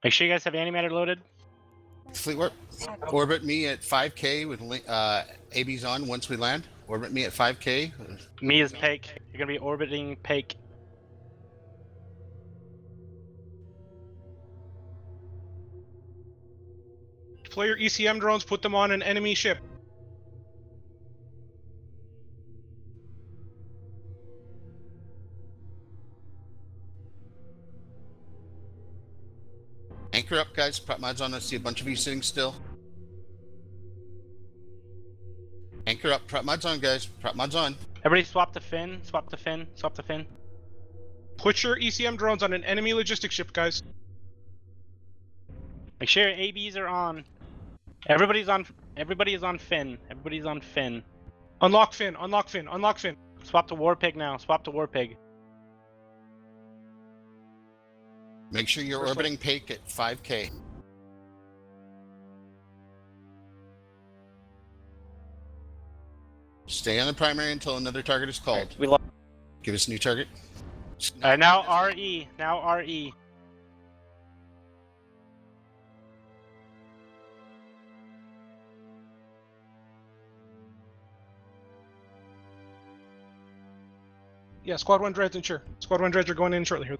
Make sure you guys have animator loaded. Fleet warp. Orbit me at 5k with ABs on once we land. Orbit me at 5k. Me is Pake. You're gonna be orbiting Pake. Deploy your ECM drones, put them on an enemy ship. Anchor up, guys. Prop mods on. I see a bunch of you sitting still. Anchor up. Prop mods on, guys. Prop mods on. Everybody swap to Finn. Swap to Finn. Swap to Finn. Put your ECM drones on an enemy logistics ship, guys. Make sure your ABs are on. Everybody is on Finn. Everybody's on Finn. Unlock Finn. Unlock Finn. Unlock Finn. Swap to Warpig now. Swap to Warpig. Make sure you're orbiting Pake at 5k. Stay on the primary until another target is called. We lost. Give us a new target. Now RE. Now RE. Yeah, Squad 1 Dreads ensure. Squad 1 Dreads are going in shortly here.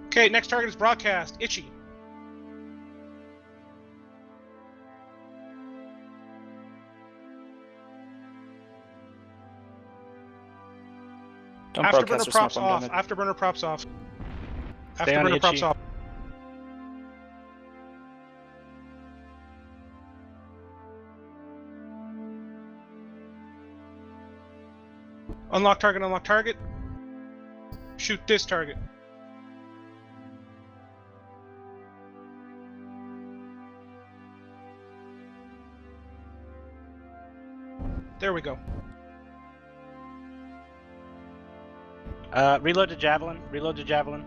Okay, next target is broadcast. Itchy. Afterburner props off. Afterburner props off. Afterburner props off. Unlock target, unlock target. Shoot this target. There we go. Reload to Javelin. Reload to Javelin.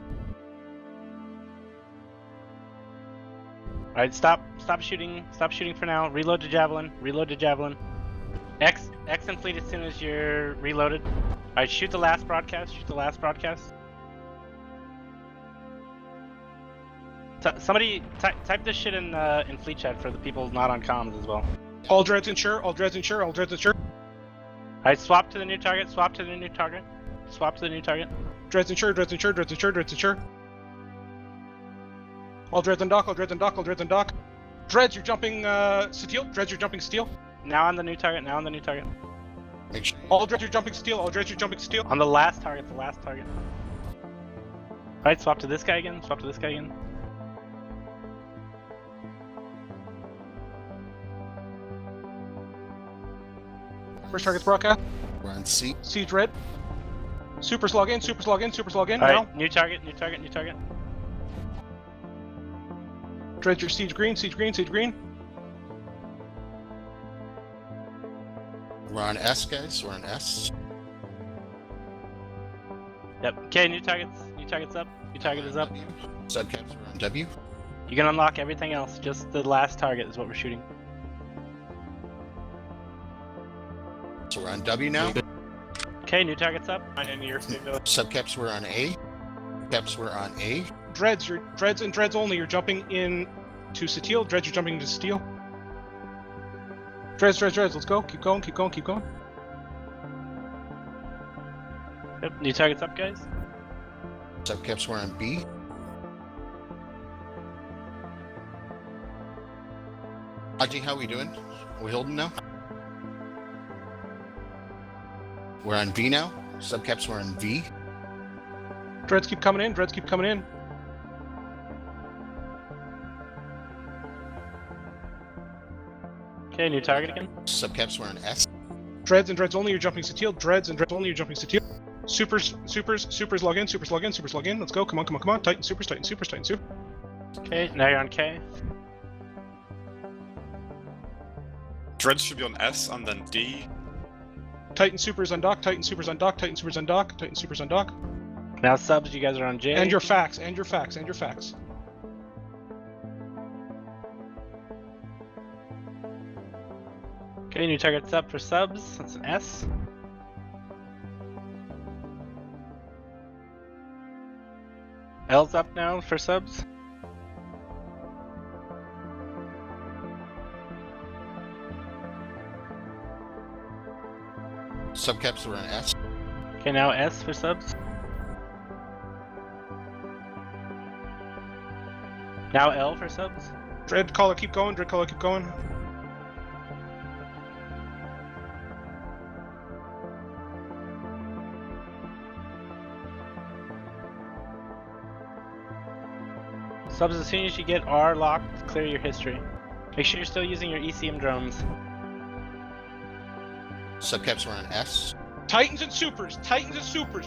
Alright, stop shooting. Stop shooting for now. Reload to Javelin. Reload to Javelin. X and fleet as soon as you're reloaded. Alright, shoot the last broadcast. Shoot the last broadcast. Somebody type this shit in fleet chat for the people not on comms as well. All Dreads ensure. All Dreads ensure. All Dreads ensure. Alright, swap to the new target. Swap to the new target. Swap to the new target. Dreads ensure. Dreads ensure. Dreads ensure. Dreads ensure. All Dreads on dock. All Dreads on dock. All Dreads on dock. Dreads, you're jumping steel. Dreads, you're jumping steel. Now on the new target. Now on the new target. Make sure All Dreads, you're jumping steel. All Dreads, you're jumping steel. On the last target. The last target. Alright, swap to this guy again. Swap to this guy again. First target's broadcast. we're on C. Siege red. Supers log in. Supers log in. Supers log in. Alright, Now. new target. New target. New target. Dreads, your siege green. Siege green. Siege green. We're on S, guys. We're on S. Yep. Okay, new targets. New target's up. New target is up. W. Subcaps, we're on W. You can unlock everything else. Just the last target is what we're shooting. So we're on W now. Okay, new target's up. Subcaps, we're on A. Caps, we're on A. Dreads, your Dreads and Dreads only. You're jumping in to steel. Dreads, you're jumping into steel. Dreads, Dreads, Dreads. Let's go. Keep going. Keep going. Keep going. Yep, new target's up, guys. Subcaps, we're on B. Haji, how we doing? Are we holding now? We're on V now. Subcaps, we're on V. Dreads keep coming in. Dreads keep coming in. Okay, new target again. Subcaps, we're on S. Dreads and Dreads only. You're jumping steel. Dreads and Dreads only. You're jumping steel. Supers log in. Supers log in. Supers log in. Let's go. Come on. Come on. Come on. Titan supers. Titan supers. Titan supers. Okay, now you're on K. Dreads should be on S and then D. Titan supers on dock. Titan supers on dock. Titan supers on dock. Titan supers on dock. Now subs, you guys are on J. And your facts. And your facts. And your facts. Okay, new target's up for subs. That's an S. L's up now for subs. Subcaps were on S. Okay, now S for subs. Now L for subs. Dread color, keep going. Dread color, keep going. Subs, as soon as you get R locked, clear your history. Make sure you're still using your ECM drones. Subcaps were on S. Titans and supers,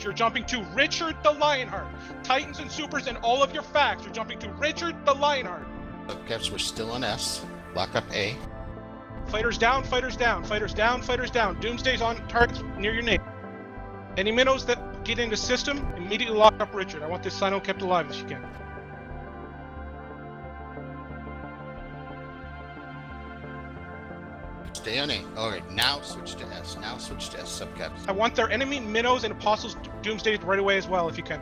you're jumping to Richard the Lionheart. Titans and supers and all of your facts, you're jumping to Richard the Lionheart. Subcaps were still on S. Lock up A. Fighters down, fighters down, fighters down, fighters down. Doomsday's on targets near your name. Any minnows that get into system, immediately lock up Richard. I want this Sino kept alive if you can. Stay on A. Alright, now switch to S. Now switch to S. Subcaps. I want their enemy minnows and apostles Doomsday right away as well if you can.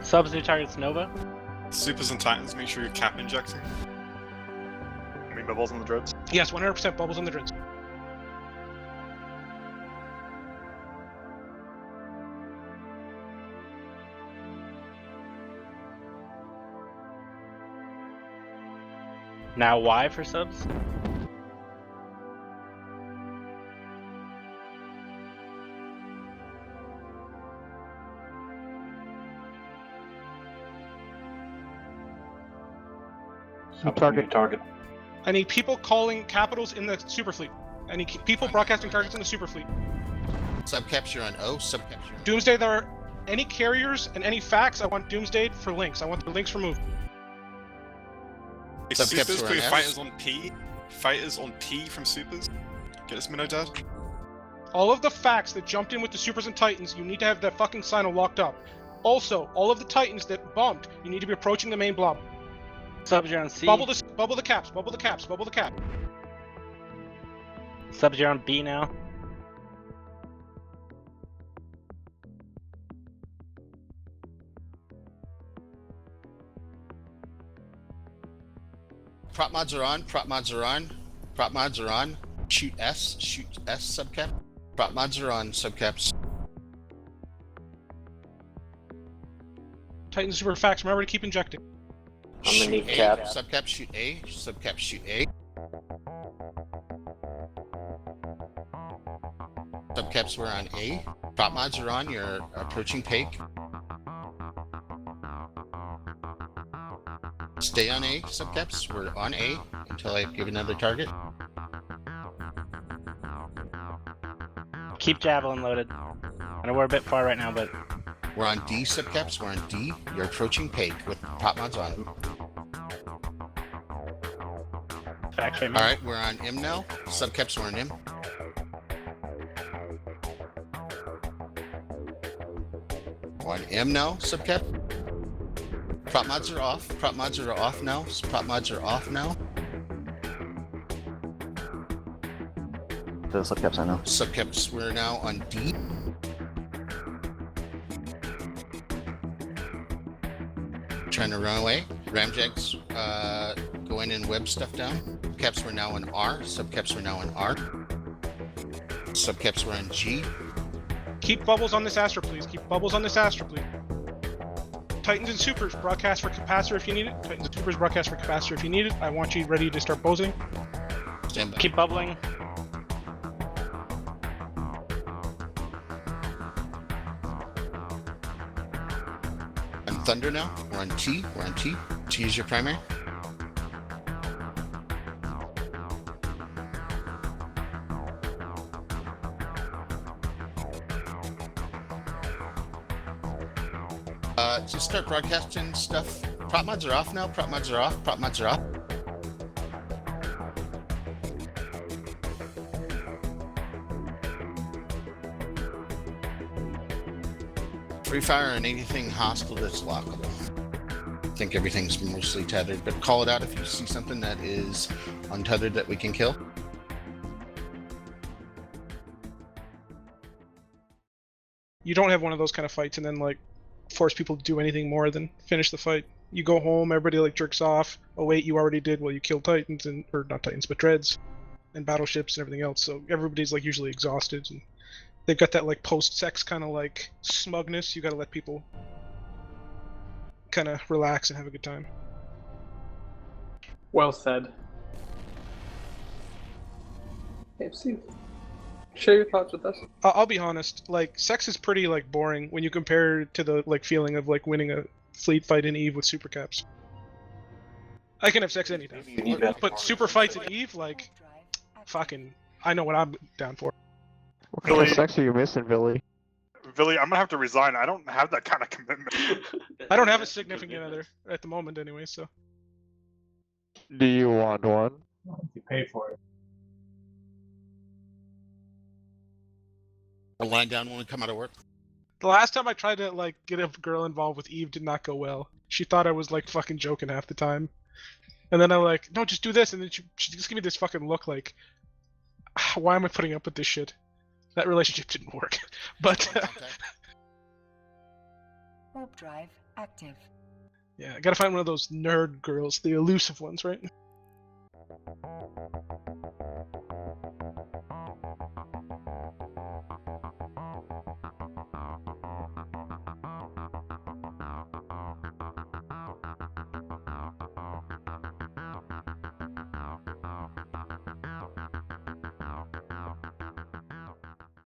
Subs, new target's Nova. Supers and Titans, make sure you're cap injecting. I mean, bubbles on the dreads. Yes, 100% bubbles on the dreads. Now Y for subs. Target. I need people calling capitals in the super fleet. I need people broadcasting targets in the super fleet. Subcaps you're on O. Subcaps you're on Doomsday, there are any carriers and any facts. I want Doomsday for links. I want the links removed. Hey, Subcaps supers, were put on your S. fighters on P. Fighters on P from supers. Get this minnow dead. All of the facts that jumped in with the supers and titans, you need to have that fucking Sino locked up. Also, all of the titans that bumped, you need to be approaching the main blob. Subs, you're on C. Bubble the caps, bubble the caps, bubble the cap. Subs, you're on B now. Prop mods are on. Prop mods are on. Prop mods are on. Shoot S. Shoot S. Subcap. Prop mods are on. Subcaps. Titan super facts, remember to keep injecting. I'm gonna need Shoot A. cap. Subcap shoot A. Subcap shoot A. Subcaps were on A. Prop mods are on. You're approaching Pake. Stay on A. Subcaps. We're on A until I give another target. Keep Javelin loaded. I know we're a bit far right now, but We're on D. Subcaps. We're on D. You're approaching Pake with prop mods on. facts right All now. right, we're on M now. Subcaps are on M. We're on M now. Subcap. Prop mods are off. Prop mods are off now. Prop mods are off now. The subcaps I know. Subcaps, we're now on D. Trying to run away. Ramjags go in and web stuff down. Caps were now on R. Subcaps were now on R. Subcaps were on G. Keep bubbles on this Astra, please. Keep bubbles on this Astra, please. Titans and Supers, broadcast for capacitor if you need it. Titans and Supers, broadcast for capacitor if you need it. I want you ready to start posing. Stand by. Keep bubbling. On Thunder now. We're on T. We're on T. T is your primary. Just start broadcasting stuff. Prop mods are off now. Prop mods are off. Prop mods are off. Free fire on anything hostile that's lockable. I think everything's mostly tethered, but call it out if you see something that is untethered that we can kill. You don't have one of those kind of fights and then like force people to do anything more than finish the fight. You go home, everybody like jerks off. Oh wait, you already did. Well, you killed Titans and or not Titans, but Dreads and battleships and everything else. So everybody's like usually exhausted and they've got that like post-sex kind of like smugness. You got to let people kind of relax and have a good time. Well said. Hey, Steve, share your thoughts with us. I'll be honest. Like sex is pretty like boring when you compare it to the like feeling of like winning a fleet fight in Eve with super caps. I can have sex anytime, but super fights in Eve, like, fucking, I know what I'm down for. What kind of sex are you missing, Billy? Billy, I'm gonna have to resign. I don't have that kind of commitment. I don't have a significant other at the moment, anyway. So. Do you want one? You pay for it. I'll lie down when we come out of work. The last time I tried to like get a girl involved with Eve did not go well. She thought I was like fucking joking half the time, and then I'm like, no, just do this, and then she just gave me this fucking look like, why am I putting up with this shit? That relationship didn't work, but. Warp drive active. Yeah, I gotta find one of those nerd girls, the elusive ones, right?